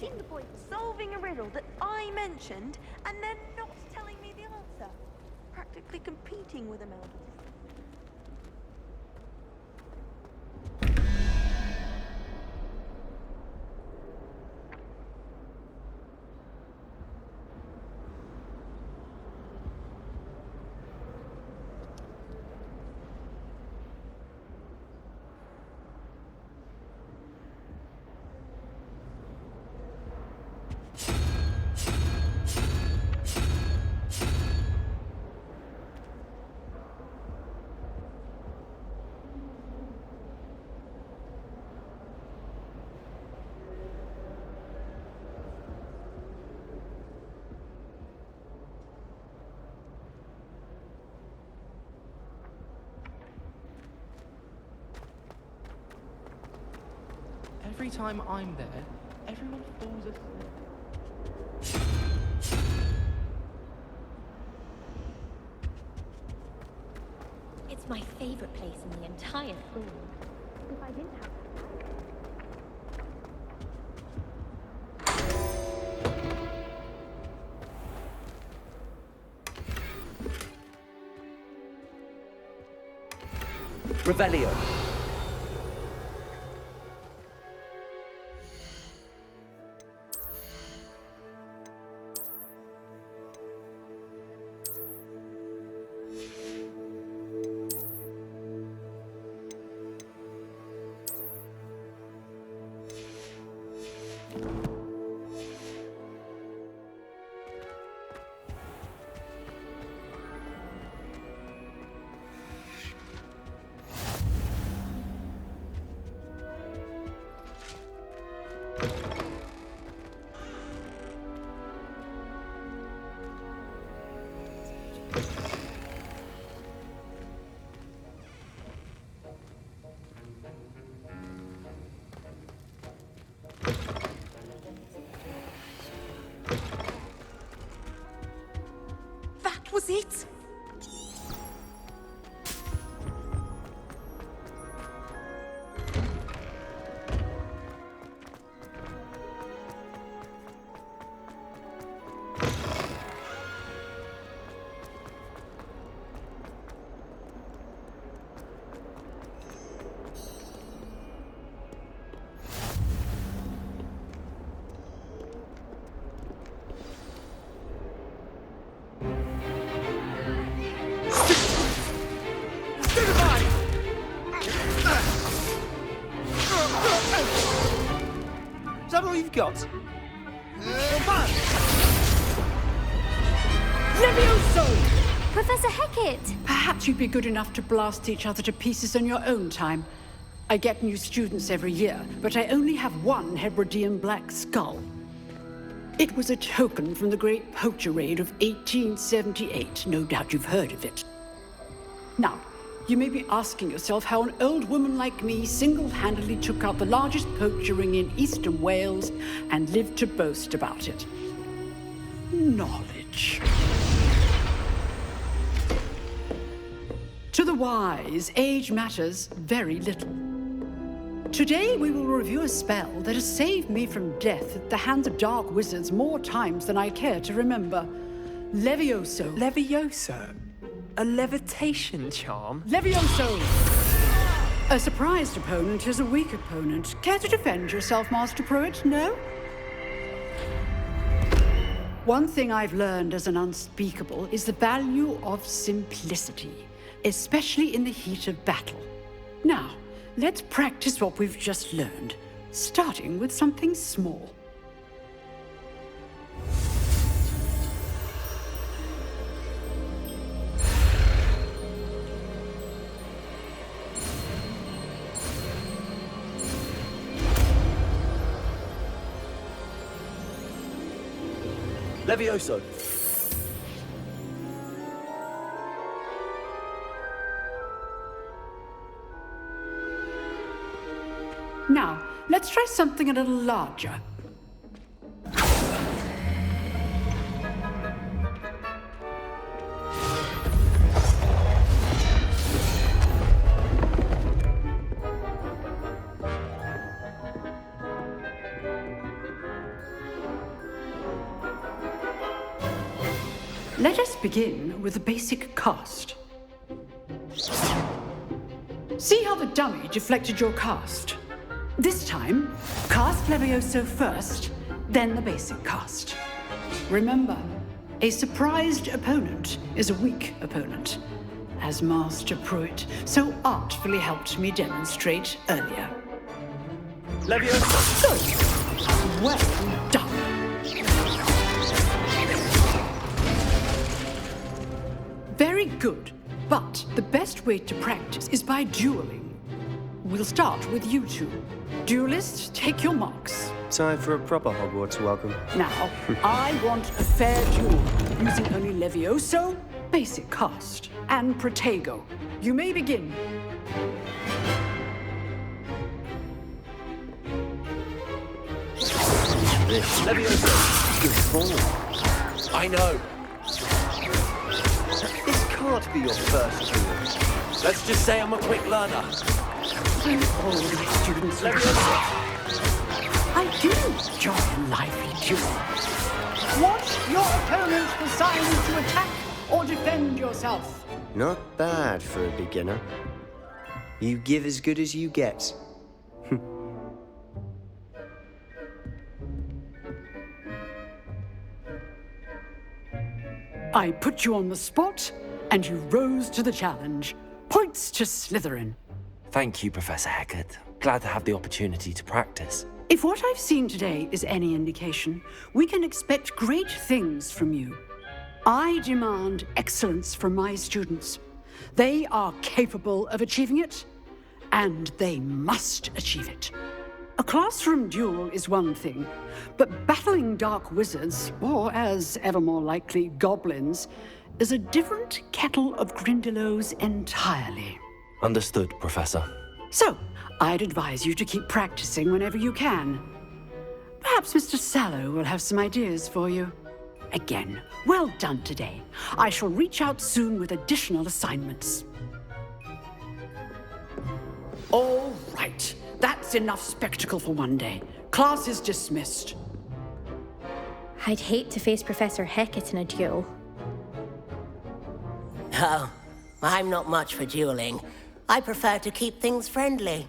seem the point of solving a riddle that I mentioned and then not telling me the answer. Practically competing with a melody. Every time I'm there, everyone falls asleep. It's my favorite place in the entire school. If I didn't have Revelio. That was it? Is that all you've got? Levioso! Professor Hecat! Perhaps you'd be good enough to blast each other to pieces in your own time. I get new students every year, but I only have one Hebridean black skull. It was a token from the Great Poacher Raid of 1878. No doubt you've heard of it. Now, you may be asking yourself how an old woman like me single-handedly took out the largest poacher ring in eastern Wales and lived to boast about it. Knowledge. To the wise, age matters very little. Today we will review a spell that has saved me from death at the hands of dark wizards more times than I care to remember. Levioso. Levioso? A levitation charm? Levioso! A surprised opponent is a weak opponent. Care to defend yourself, Master Pruitt? No? One thing I've learned as an unspeakable is the value of simplicity, especially in the heat of battle. Now, let's practice what we've just learned, starting with something small. Levioso. Now, let's try something a little larger. Let us begin with the basic cast. See how the dummy deflected your cast? This time, cast Levioso first, then the basic cast. Remember, a surprised opponent is a weak opponent, as Master Pruitt so artfully helped me demonstrate earlier. Leviosa! Good. Well done. Very good. But the best way to practice is by dueling. We'll start with you two. Duelists, take your marks. Time for a proper Hogwarts welcome. Now, I want a fair duel, using only Levioso, basic cast, and Protego. You may begin. Leviosa! Good form. I know. This can't be your first duel. Let's just say I'm a quick learner. You all these students are I do enjoy a lively duel. Want your opponent assigned to attack or defend yourself? Not bad for a beginner. You give as good as you get. I put you on the spot, and you rose to the challenge. Points to Slytherin. Thank you, Professor Hecat. Glad to have the opportunity to practice. If what I've seen today is any indication, we can expect great things from you. I demand excellence from my students. They are capable of achieving it, and they must achieve it. A classroom duel is one thing, but battling dark wizards, or as ever more likely, goblins, is a different kettle of Grindylows entirely. Understood, Professor. So, I'd advise you to keep practicing whenever you can. Perhaps Mr. Sallow will have some ideas for you. Again, well done today. I shall reach out soon with additional assignments. All right. That's enough spectacle for one day. Class is dismissed. I'd hate to face Professor Hecat in a duel. Oh, I'm not much for dueling. I prefer to keep things friendly.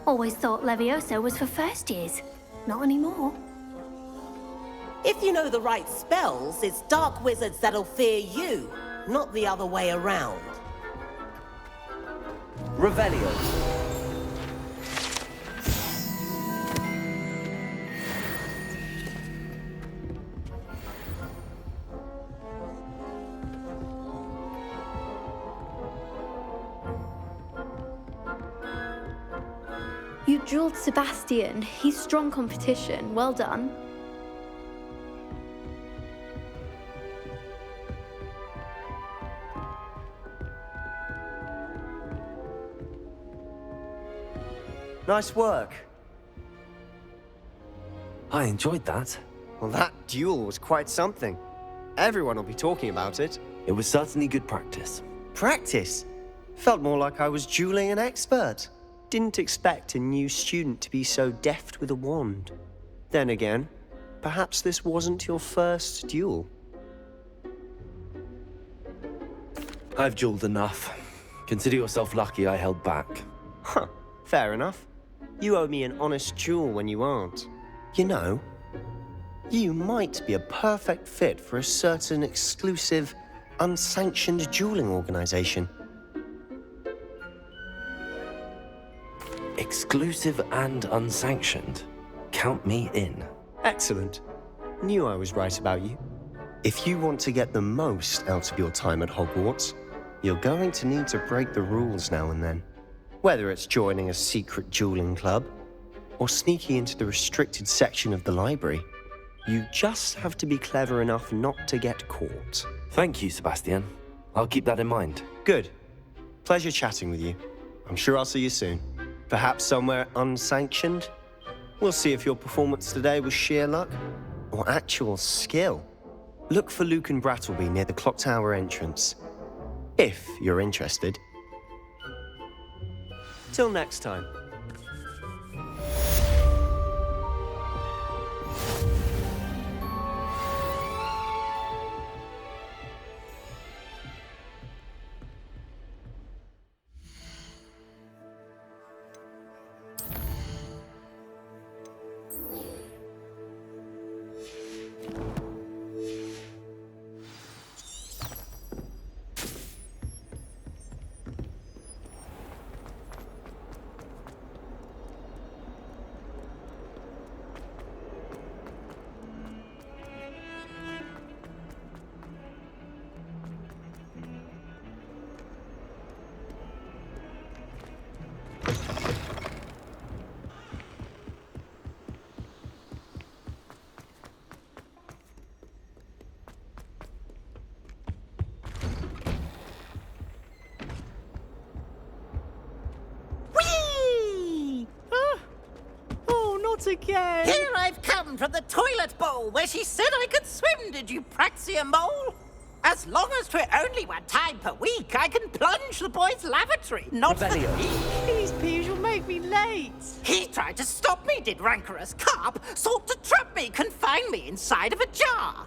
Always thought Levioso was for first years. Not anymore. If you know the right spells, it's dark wizards that'll fear you, not the other way around. Revelio. You dueled Sebastian. He's strong competition. Well done. Nice work. I enjoyed that. Well, that duel was quite something. Everyone will be talking about it. It was certainly good practice. Practice? Felt more like I was dueling an expert. Didn't expect a new student to be so deft with a wand. Then again, perhaps this wasn't your first duel. I've dueled enough. Consider yourself lucky I held back. Huh, fair enough. You owe me an honest duel when you aren't. You know, you might be a perfect fit for a certain exclusive, unsanctioned dueling organization. Exclusive and unsanctioned. Count me in. Excellent. Knew I was right about you. If you want to get the most out of your time at Hogwarts, you're going to need to break the rules now and then. Whether it's joining a secret dueling club, or sneaking into the restricted section of the library, you just have to be clever enough not to get caught. Thank you, Sebastian. I'll keep that in mind. Good. Pleasure chatting with you. I'm sure I'll see you soon. Perhaps somewhere unsanctioned? We'll see if your performance today was sheer luck or actual skill. Look for Luke and Brattleby near the clock tower entrance, if you're interested. Till next time. Not again! Here I've come from the toilet bowl where she said I could swim, did you praxia mole? As long as 'twere only one time per week, I can plunge the boy's lavatory, not the leak. Please, Peeves, you'll make me late. He tried to stop me, did rancorous carp, sought to trap me, confine me inside of a jar.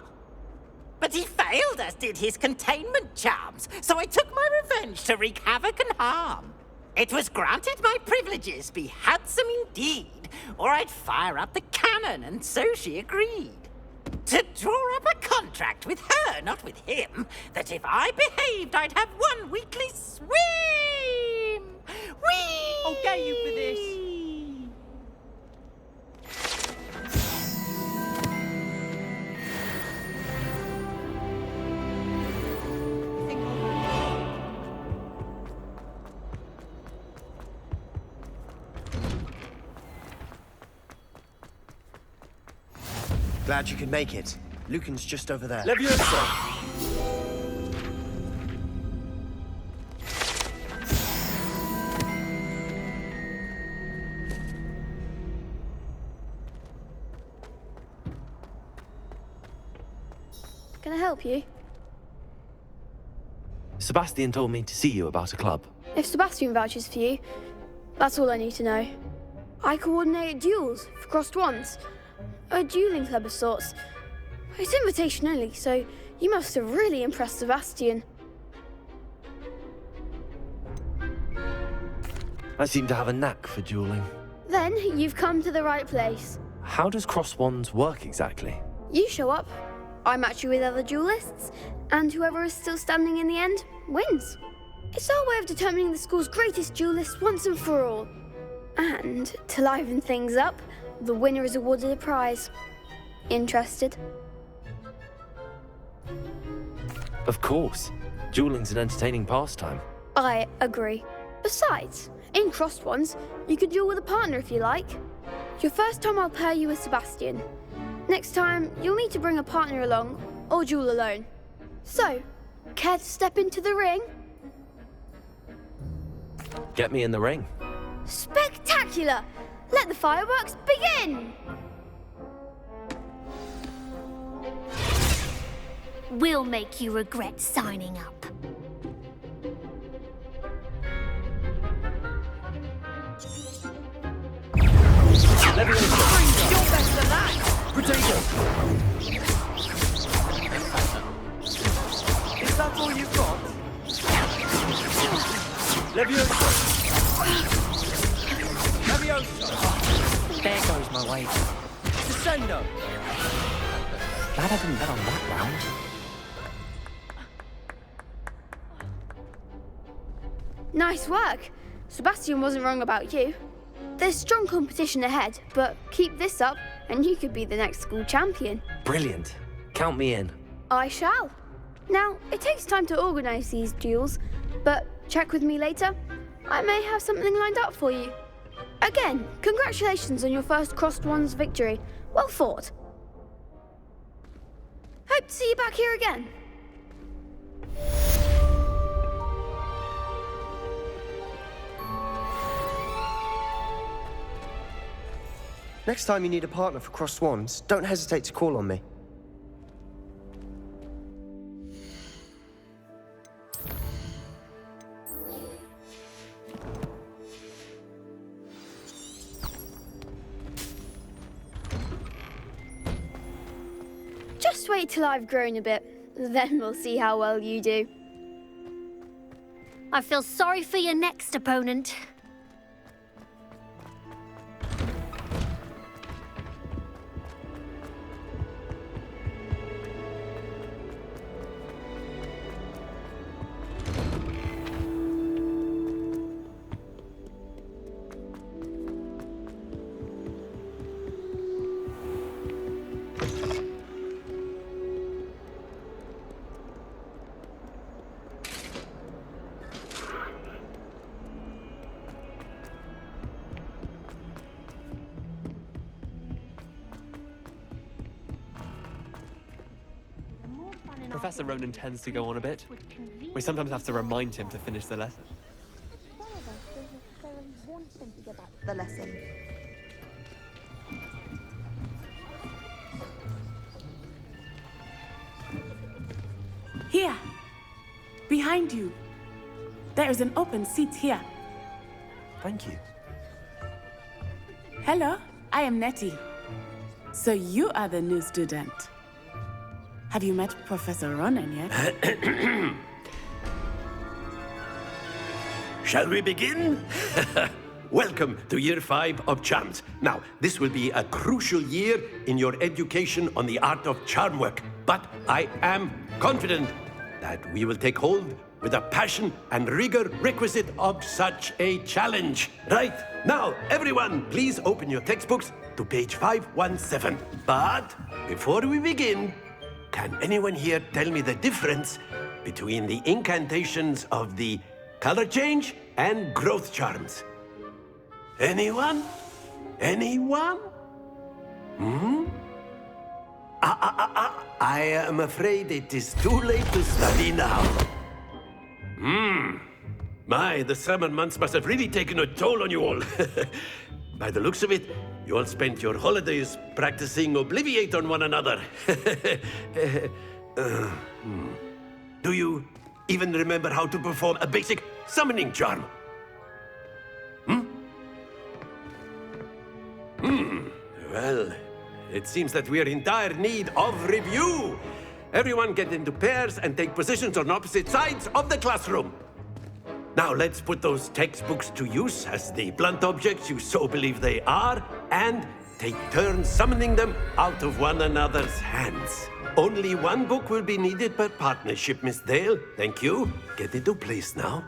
But he failed, as did his containment charms, so I took my revenge to wreak havoc and harm. It was granted my privileges be handsome indeed, or I'd fire up the cannon, and so she agreed. To draw up a contract with her, not with him, that if I behaved, I'd have one weekly swim! Whee! I'll get you for this. Glad you could make it. Lucan's just over there. Leviosa! Can I help you? Sebastian told me to see you about a club. If Sebastian vouches for you, that's all I need to know. I coordinate duels for crossed wands. A dueling club of sorts. It's invitation only, so you must have really impressed Sebastian. I seem to have a knack for dueling. Then you've come to the right place. How does cross wands work exactly? You show up, I match you with other duelists, and whoever is still standing in the end wins. It's our way of determining the school's greatest duelist once and for all. And to liven things up, the winner is awarded a prize. Interested? Of course. Dueling's an entertaining pastime. I agree. Besides, in crossed ones, you could duel with a partner if you like. Your first time I'll pair you with Sebastian. Next time, you'll need to bring a partner along, or duel alone. So, care to step into the ring? Get me in the ring. Spectacular! Let the fireworks begin! We'll make you regret signing up. You're better than that! Potato! Is that all you've got? Leviosa! Leviosa! There goes my weight. Descendo! Glad I didn't bet on that round. Nice work. Sebastian wasn't wrong about you. There's strong competition ahead, but keep this up and you could be the next school champion. Brilliant. Count me in. I shall. Now, it takes time to organise these duels, but check with me later. I may have something lined up for you. Again, congratulations on your first crossed wands victory. Well fought. Hope to see you back here again. Next time you need a partner for crossed wands, don't hesitate to call on me. Just wait till I've grown a bit, then we'll see how well you do. I feel sorry for your next opponent. Professor Ronan tends to go on a bit. We sometimes have to remind him to finish the lesson. One of us doesn't necessarily want him to get back to the lesson. Here. Behind you. There is an open seat here. Thank you. Hello, I am Nettie. So you are the new student. Have you met Professor Ronan yet? Shall we begin? Welcome to Year 5 of Charms. Now, this will be a crucial year in your education on the art of charm work. But I am confident that we will take hold with the passion and rigor requisite of such a challenge. Right, now, everyone, please open your textbooks to page 517. But before we begin, can anyone here tell me the difference between the incantations of the color change and growth charms? Anyone? Anyone? I am afraid it is too late to study now. My, the summer months must have really taken a toll on you all. By the looks of it, you all spent your holidays practicing Obliviate on one another. Do you even remember how to perform a basic summoning charm? Well, it seems that we are in dire need of review. Everyone get into pairs and take positions on opposite sides of the classroom. Now let's put those textbooks to use as the blunt objects you so believe they are, and take turns summoning them out of one another's hands. Only one book will be needed per partnership, Miss Dale. Thank you. Get into place now.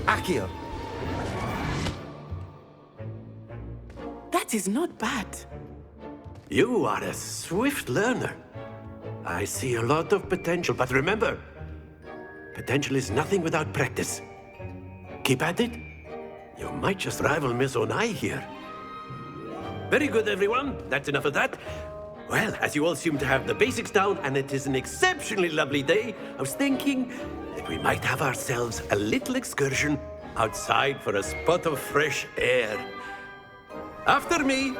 Accio. That is not bad. You are a swift learner. I see a lot of potential, but remember, potential is nothing without practice. Keep at it. You might just rival Miss Onai here. Very good, everyone. That's enough of that. Well, as you all seem to have the basics down, and it is an exceptionally lovely day, I was thinking that we might have ourselves a little excursion outside for a spot of fresh air. After me.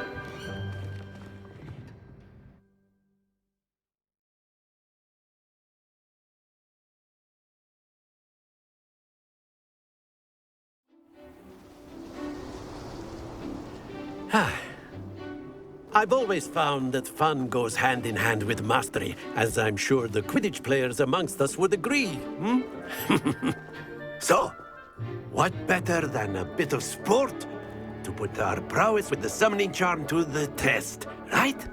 I've always found that fun goes hand in hand with mastery, as I'm sure the Quidditch players amongst us would agree. So, what better than a bit of sport to put our prowess with the summoning charm to the test, right?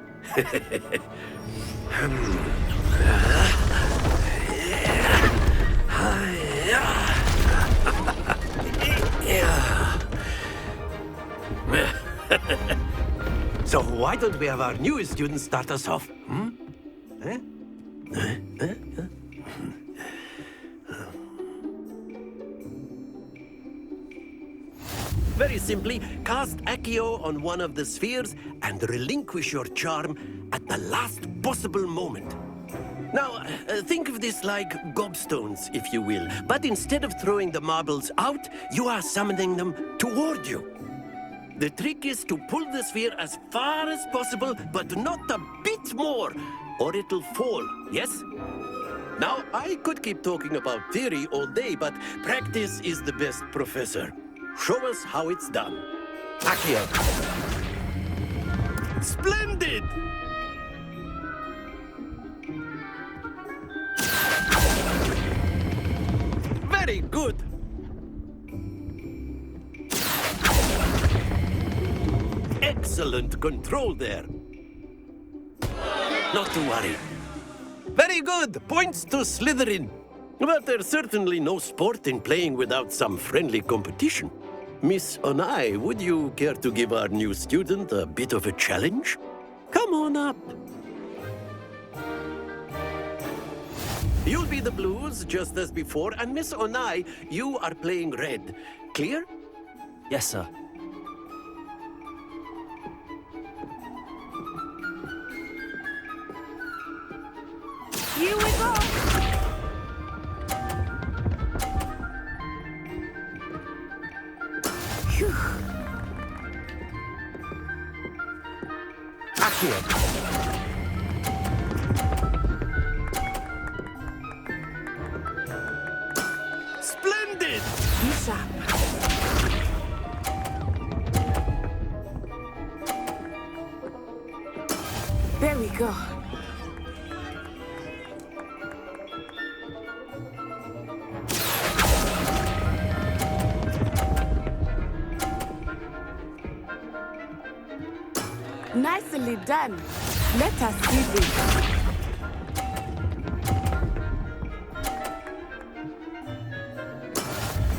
So why don't we have our newest student start us off? Very simply, cast Accio on one of the spheres and relinquish your charm at the last possible moment. Now, think of this like gobstones, if you will. But instead of throwing the marbles out, you are summoning them toward you. The trick is to pull the sphere as far as possible, but not a bit more, or it'll fall, yes? Now, I could keep talking about theory all day, but practice is the best professor. Show us how it's done. Accio. Splendid! Very good. Excellent control there. Not to worry. Very good. Points to Slytherin. But there's certainly no sport in playing without some friendly competition. Miss Onai, would you care to give our new student a bit of a challenge? Come on up. You'll be the blues, just as before, and Miss Onai, you are playing red. Clear? Yes, sir. Here we go! Phew. Accio. Splendid! Be sharp. There we go. Nicely done. Let us see this.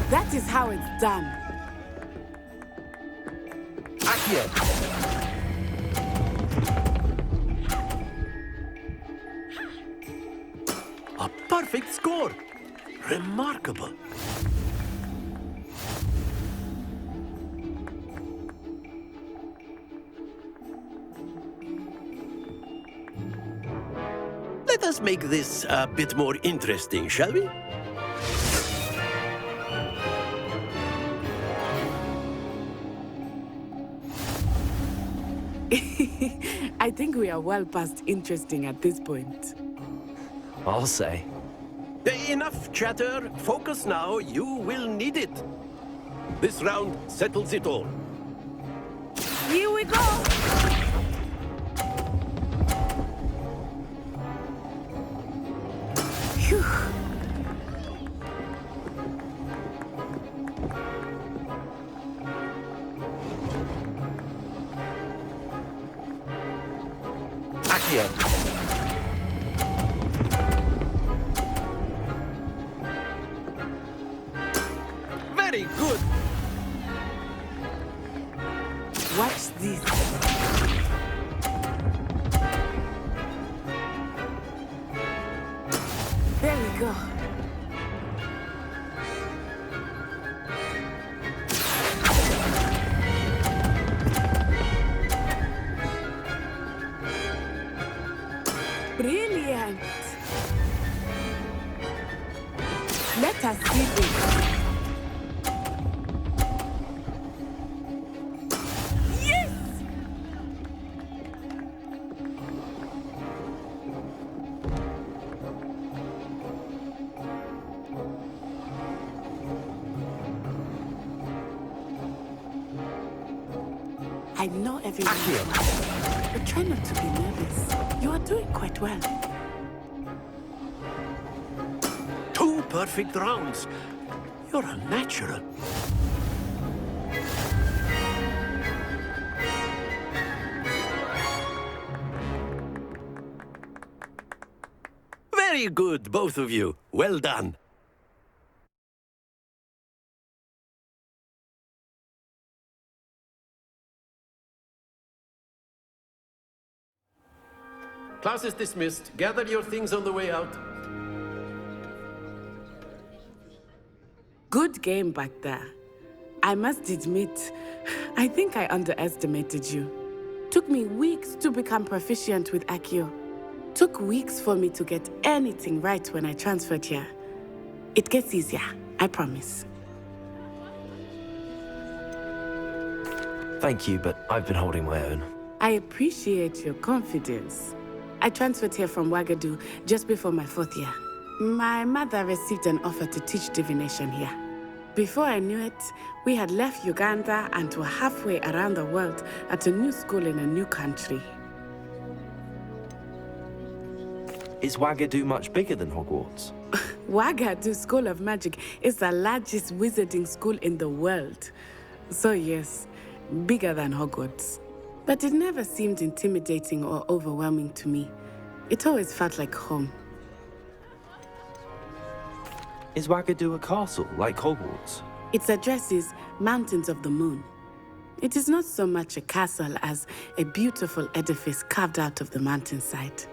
That is how it's done. Accio. A perfect score. Remarkable. Let us make this a bit more interesting, shall we? I think we are well past interesting at this point. I'll say. Enough chatter. Focus now. You will need it. This round settles it all. Here we go! Phew. Accio. Very good. Watch this. There we go. Brilliant. Let us see this. Yes! I know everyone is watching, but try not to be nervous. You are doing quite well. 2 perfect rounds. You're a natural. Very good, both of you. Well done. Class is dismissed. Gather your things on the way out. Good game back there. I must admit, I think I underestimated you. Took me weeks to become proficient with Accio. Took weeks for me to get anything right when I transferred here. It gets easier, I promise. Thank you, but I've been holding my own. I appreciate your confidence. I transferred here from Ouagadougou just before my 4th year. My mother received an offer to teach divination here. Before I knew it, we had left Uganda and were halfway around the world at a new school in a new country. Is Ouagadougou much bigger than Hogwarts? Ouagadougou School of Magic is the largest wizarding school in the world. So yes, bigger than Hogwarts. But it never seemed intimidating or overwhelming to me. It always felt like home. Is Ouagadougou a castle, like Hogwarts? Its address is Mountains of the Moon. It is not so much a castle as a beautiful edifice carved out of the mountainside.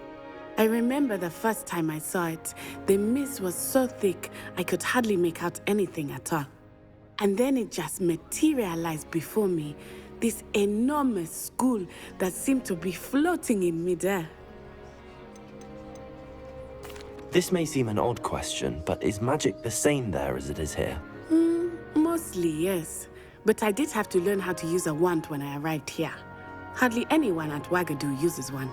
I remember the first time I saw it, the mist was so thick I could hardly make out anything at all. And then it just materialized before me, this enormous school that seemed to be floating in midair. This may seem an odd question, but is magic the same there as it is here? Mostly, yes. But I did have to learn how to use a wand when I arrived here. Hardly anyone at Wagadu uses one.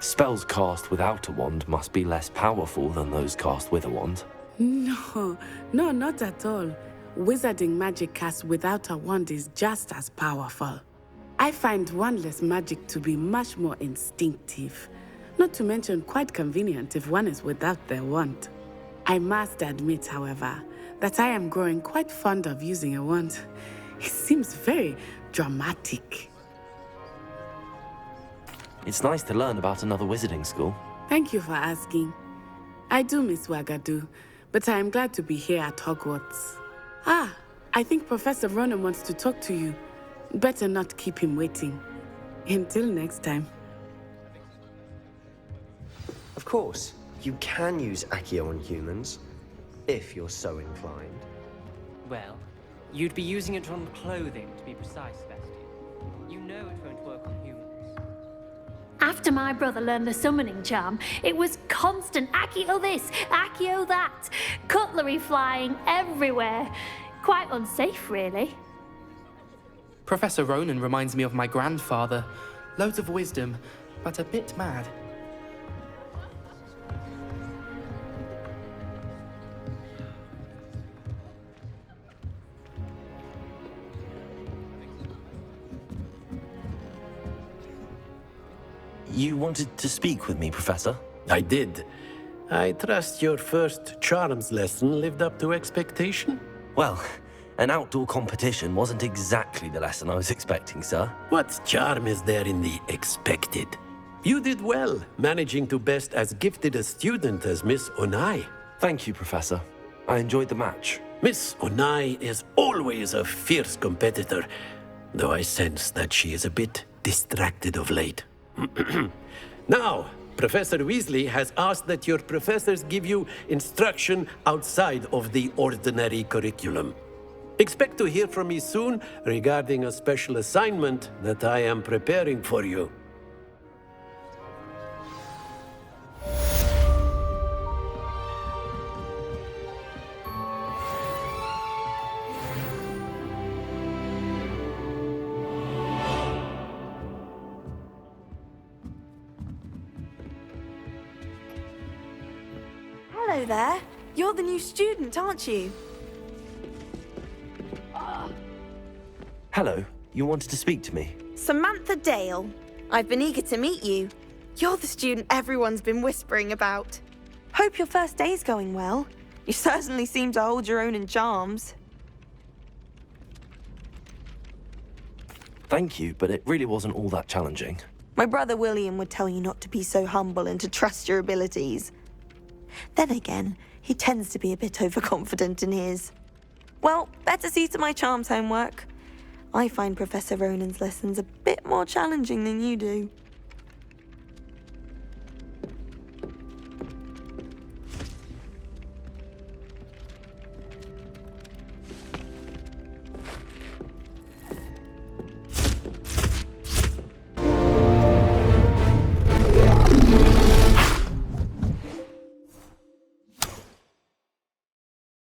Spells cast without a wand must be less powerful than those cast with a wand. No, not at all. Wizarding magic cast without a wand is just as powerful. I find wandless magic to be much more instinctive. Not to mention quite convenient if one is without their wand. I must admit, however, that I am growing quite fond of using a wand. It seems very dramatic. It's nice to learn about another wizarding school. Thank you for asking. I do miss Wagadu, but I am glad to be here at Hogwarts. I think Professor Ronan wants to talk to you. Better not keep him waiting. Until next time. Of course, you can use Accio on humans, if you're so inclined. Well, you'd be using it on clothing, to be precise, Bestie. You know it won't work on humans. After my brother learned the summoning charm, it was constant Accio this, Accio that. Cutlery flying everywhere. Quite unsafe, really. Professor Ronan reminds me of my grandfather. Loads of wisdom, but a bit mad. You wanted to speak with me, Professor? I did. I trust your first charms lesson lived up to expectation? Well, an outdoor competition wasn't exactly the lesson I was expecting, sir. What charm is there in the expected? You did well, managing to best as gifted a student as Miss Onai. Thank you, Professor. I enjoyed the match. Miss Onai is always a fierce competitor, though I sense that she is a bit distracted of late. Now, Professor Weasley has asked that your professors give you instruction outside of the ordinary curriculum. Expect to hear from me soon regarding a special assignment that I am preparing for you. Hello there. You're the new student, aren't you? Hello. You wanted to speak to me? Samantha Dale. I've been eager to meet you. You're the student everyone's been whispering about. Hope your first day's going well. You certainly seem to hold your own in charms. Thank you, but it really wasn't all that challenging. My brother William would tell you not to be so humble and to trust your abilities. Then again, he tends to be a bit overconfident in his. Well, better see to my charms homework. I find Professor Ronan's lessons a bit more challenging than you do.